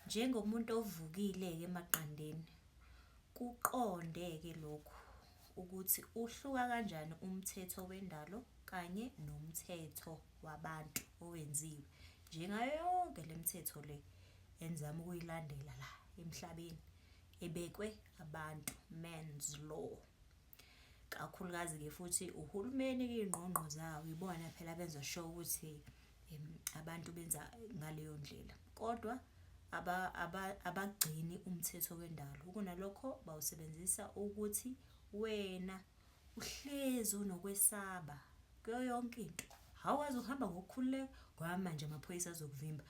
Njengomuntu ovukile-ke emaqandeni, kuqonde-ke lokhu ukuthi uhluka kanjani umthetho wendalo kanye nomthetho wabantu owenziwe. Njengayo yonke le mithetho le enizama ukuyilandela la emhlabeni ebekwe abantu, man's law. Kakhulukazi-ke futhi uhulumeni-ke iy'ngqongqo zawo ibona phela abenza sure ukuthi abantu benza ngaleyo ndlela. Kodwa abagcini umthetho wendalo. Kunalokho bawusebenzisa ukuthi wena uhlezi unokwesaba kuyo yonke into. Awukwazi ukuhamba ngokukhululeka ngoba manje amaphoyisa azokuvimba,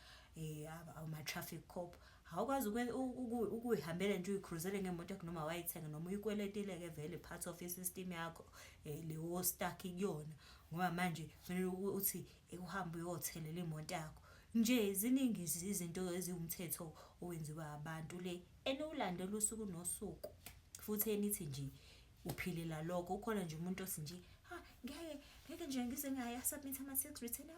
ama-traffic cop. Awukwazi ukuy'hambela nje uy'cruise-ele ngemoto yakho noma wayithenga noma uyikweletile-ke vele part of i-system yakho le o-stuck kuyona ngoba manje kufanele uthi uhambe uyothelela imoto yakho. Nje ziningi izinto eziwumthetho owenziwa abantu le eniwulandela usuku nosuku futhi enithi nje uphilela lokho. Ukhona nje umuntu othi nje ngeke nje ngize ngaya-submit ama-tax return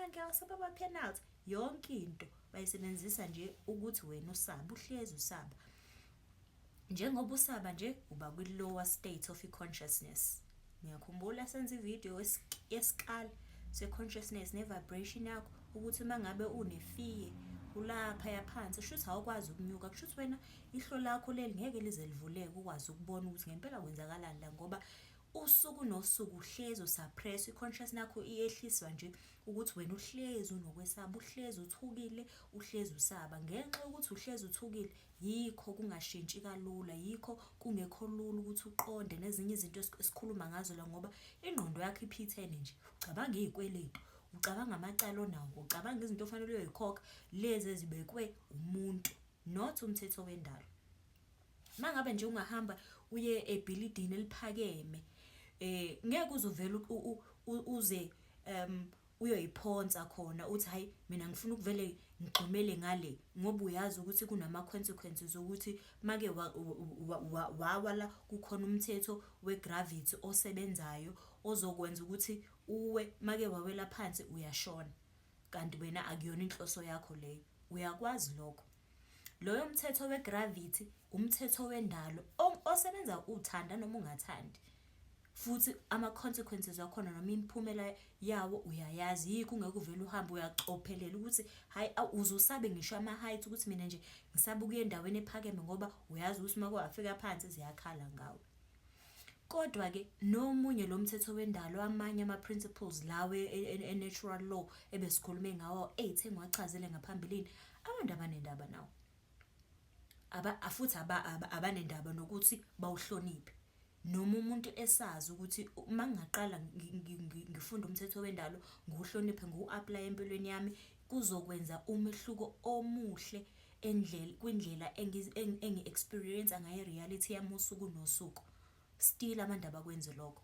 ngiyawasaba ama-penalty. Yonke into bayisebenzisa nje ukuthi wena usabe, uhlezi usaba. Njengoba usaba nje uba kwi-lower state of i-consciousness. Ngiyakhumbula senze ividiyo yesikali se-consciousness ne-vibration yakho ukuthi uma ngabe unefiye ulaphaya phansi kushuthi awukwazi ukunyuka, kushuthi wena ihlo lakho leli ngeke lize livuleke ukwazi ukubona ukuthi ngempela kwenzakalani la ngoba usuku nosuku uhlezi usuppress i-consciousness yakho iyehliswa nje ukuthi wena uhlezi unokwesaba, uhlezi uthukile, uhlezi usaba. Ngenxa yokuthi uhlezi uthukile yikho kungashintshi kalula, yikho kungekho lula ukuthi uqonde nezinye izinto esikhuluma ngazo la ngoba ingqondo yakho iphithene nje. Ucabanga iy'kweletu, ucabanga amacala onawo, ucabanga izinto ofanele uyoyikhokha lezi ezibekwe umuntu, not umthetho wendalo. Uma ngabe nje ungahamba uye ebhilidini eliphakeme, ngeke uzuvele uze uyoyiphonsa khona uthi hayi mina ngifuna ukuvele ngigxumele ngale ngoba uyazi ukuthi kunama-consequences ukuthi make wawa la kukhona umthetho we-gravity osebenzayo ozokwenza ukuthi uwe make wawela phansi uyashona. Kanti wena akuyona inhloso yakho leyo. Uyakwazi lokho. Loyo mthetho we-gravity umthetho wendalo osebenza uthanda noma ungathandi. Futhi ama-consequences wakhona noma imiphumela yawo uyayazi. Yikho ungeke uvele uhambe uyacophelela ukuthi hayi uzusabe ngisho ama-heights ukuthi mina nje ngisaba ukuya endaweni ephakeme ngoba uyazi ukuthi uma wafika phansi ziyakhala ngawe. Kodwa-ke nomunye lo mthetho wendalo amanye ama-principles lawe e-natural law ebesikhulume ngawo 8 engiwachazile ngaphambilini, abantu abanendaba nawo. Futhi abanendaba nokuthi bawuhloniphe. Noma umuntu esazi ukuthi uma ngingaqala ngifunda umthetho wendalo ngiwuhloniphe ngiwu-apply empilweni yami kuzokwenza umehluko omuhle kwindlela engi-experience ngayo reality yami usuku nosuku. Still abantu abakwenzi lokho.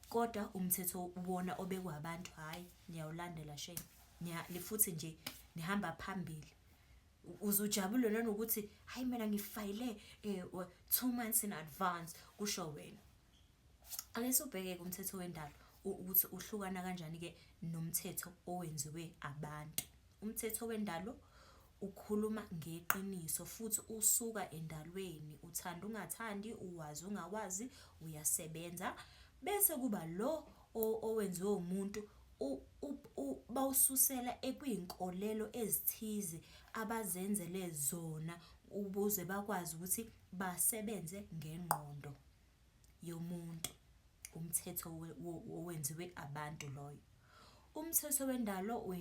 Kodwa umthetho wona obekwa abantu hayi niyawulandela shame. Futhi nje nihamba phambili. Uzujabule nanokuthi hayi mina ngifayile 2 months in advance kusho wena. Ake sobheke umthetho wendalo ukuthi uhlukana kanjani-ke nomthetho owenziwe abantu. Umthetho wendalo ukhuluma ngeqiniso futhi usuka endalweni. Uthanda ungathandi, uwazi ungawazi, uyasebenza. Bese kuba lo owenziwe umuntu bawususela ekuyinkolelo ezithize abazenzele zona ukuze bakwazi ukuthi basebenze ngengqondo yomuntu. Umthetho owenziwe abantu loyo. Umthetho wendalo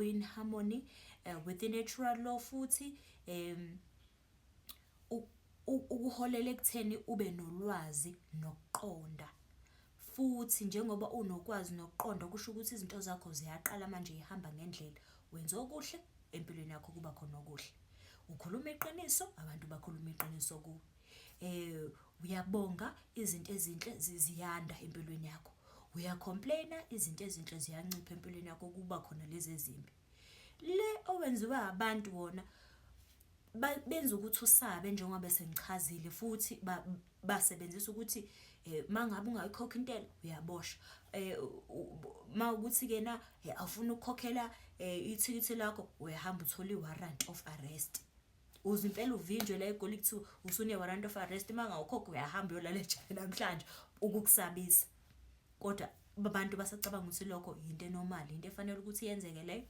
in harmony with the natural law futhi ukuholela ekutheni ube nolwazi nokuqonda. Futhi njengoba unokwazi nokuqonda kusho ukuthi izinto zakho ziyaqala manje ihamba ngendlela. Wenza okuhle empilweni yakho kuba khona okuhle. Ukhuluma iqiniso abantu bakhuluma iqiniso kuwe. Uyabonga izinto ezinhle ziyanda empilweni yakho. Uyacomplaina izinto ezinhle ziyancipha empilweni yakho kuba khona lezi ezimbi. Le owenziwa abantu wona benza ukuthi usabe njengoba bese ngichazile futhi basebenzisa ukuthi mangabe ungayikhokha intela uyaboshwa. Mawukuthi-ke na awufuna ukukhokhela ithikithi lakho, uyahamba uthola i-warrant of arrest. Uze impela uvinjwe la eGoli kuthiwa usune-warrant of arrest, mangawukhokhi uyahamba uyolala ejele namhlanje ukukusabisa. Kodwa abantu basacabanga ukuthi lokho yinto enormal, into efanele ukuthi yenzeke leyo.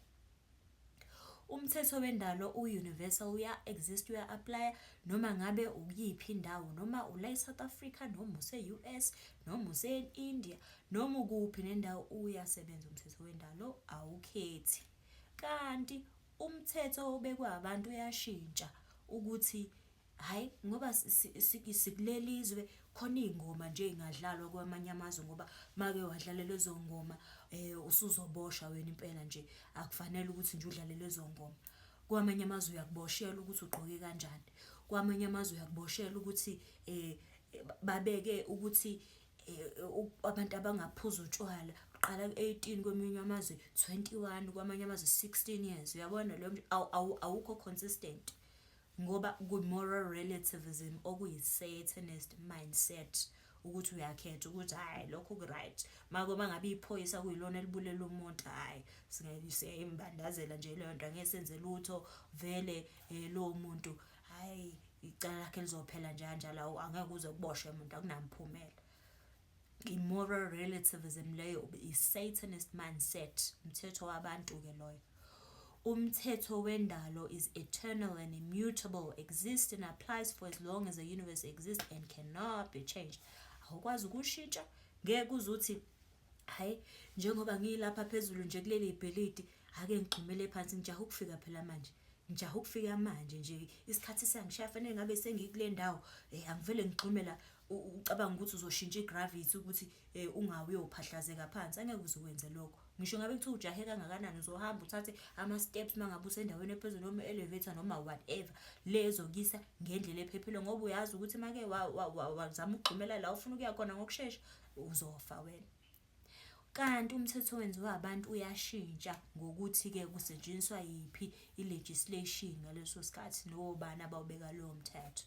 Umthetho wendalo u-universal, uya-exist, uya-apply noma ngabe ukuyiphi indawo, noma ula e-South Africa, noma use-US, noma use-India, noma ukuphi nendawo uyasebenza umthetho wendalo, awukhethi. Kanti umthetho obekwe abantu uyashintsha ukuthi hayi ngoba sikuleli izwe khona iy'ngoma nje ey'ngadlalwa kwamanye amazwe, ngoba make wadlala lezo ngoma usuzoboshwa wena impela nje, akufanele ukuthi nje udlale lezo ngoma. Kwamanye amazwe uyakuboshela ukuthi ugqoke kanjani, kwamanye amazwe uyakuboshela ukuthi babeke ukuthi abantu abangaphuza utshwala uqala ku-18, kweminye amazwe 21, kwamanye amazwe 16 years. Uyabona leyo awukho consistent, ngoba ku-moral relativism okuyi-Satanist mindset, ukuthi uyakhetha ukuthi hhayi lokho ku-right. Uma ngabe iphoyisa kuyilona elibulela umuntu, hhayi siyayimbandazela nje leyo nto, angeke senze lutho, vele lowo muntu hhayi icala lakhe lizophela njalo, angeke uze kuboshwe umuntu, akunamphumela. I-moral relativism leyo, i-Satanist mindset, umthetho wabantu-ke loyo. Umthetho wendalo is eternal and immutable, exists and applies for as long as the universe exists and cannot be changed. Awukwazi ukushintsha, ngeke uzuthi hayi njengoba ngilapha phezulu nje kuleli ibhelidi ake ngigxumele phansi, ngijaha ukufika phela manje, ngijaha ukufika manje nje, isikhathi sangishaya fanele ngabe sengikule ndawo, angivele ngigxume la. Ucabanga ukuthi uzoshintsha i-gravity ukuthi ungawi uyophahlazeka phansi, angeke uzukwenze lokho. Ngisho ngabe kuthiwa ujahe kangakanani, uzohamba uthathe ama-steps mangabe usendaweni ephezulu, noma elevator noma whatever le ezokuyisa ngendlela ephephile, ngoba uyazi ukuthi make wazama ukugxumela la ufuna ukuya khona ngokushesha uzofa wena. Kanti umthetho wenziwa abantu uyashintsha ngokuthi-ke kusetshenziswa yiphi i-legislation ngaleso sikhathi, nobani abawubeka lowo mthetho.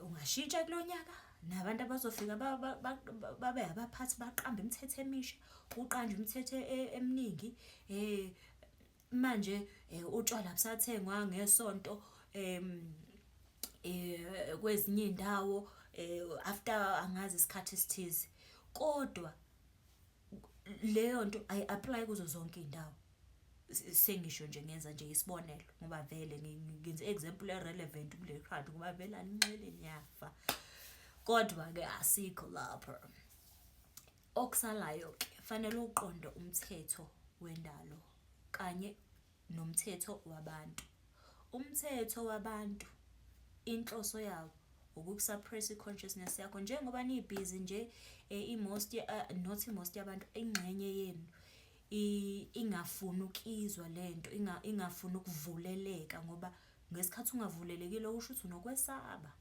Ungashintsha kulo nyaka, nabantu abazofika babe abaphathi baqambe imithetho emisha, uqanje imithetho eminingi. Manje utshwala busathengwa ngesonto kwezinye iy'ndawo after angazi isikhathi esithize, kodwa leyo nto ayi-apply kuzo zonke iy'ndawo. Sengisho nje ngenza nje isibonelo, ngoba vele ngenze example e-relevant kule crowd, ngoba vele aninxele niyafa, kodwa-ke asikho lapho. Okusalayo-ke fanele uqonde umthetho wendalo kanye nomthetho wabantu. Umthetho wabantu, inhloso yawo ukukusuppress i-consciousness yakho, njengoba nibhizi nje not most yabantu, ingxenye yenu ingafuni ukizwa lento, ingafuni ukuvuleleka, ngoba ngesikhathi ungavulelekile usho ukuthi unokwesaba.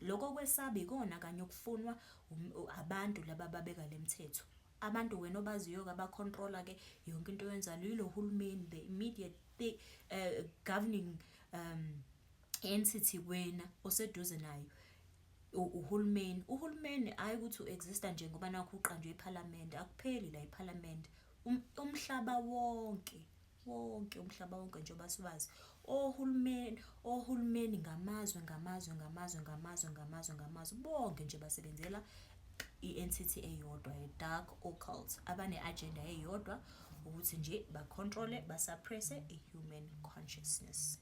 Lokho kwesaba ikona kanye okufunwa abantu laba babeka le mithetho. Abantu wena obaziyo-ke abacontrola-ke yonke into oyenzayo yilo hulumeni, the immediate governing entity wena oseduze nayo uhulumeni. Uhulumeni hayi ukuthi u-exista nje ngoba nakho uqanjwe iphalamende, akupheli la iphalamende. Umhlaba wonke umhlaba wonke njengoba sibazi, ohulumeni ngamazwe bonke nje basebenzela i-entity eyodwa, i-dark occult, abane-agenda eyodwa ukuthi nje bacontrole, basuppresse i-human consciousness.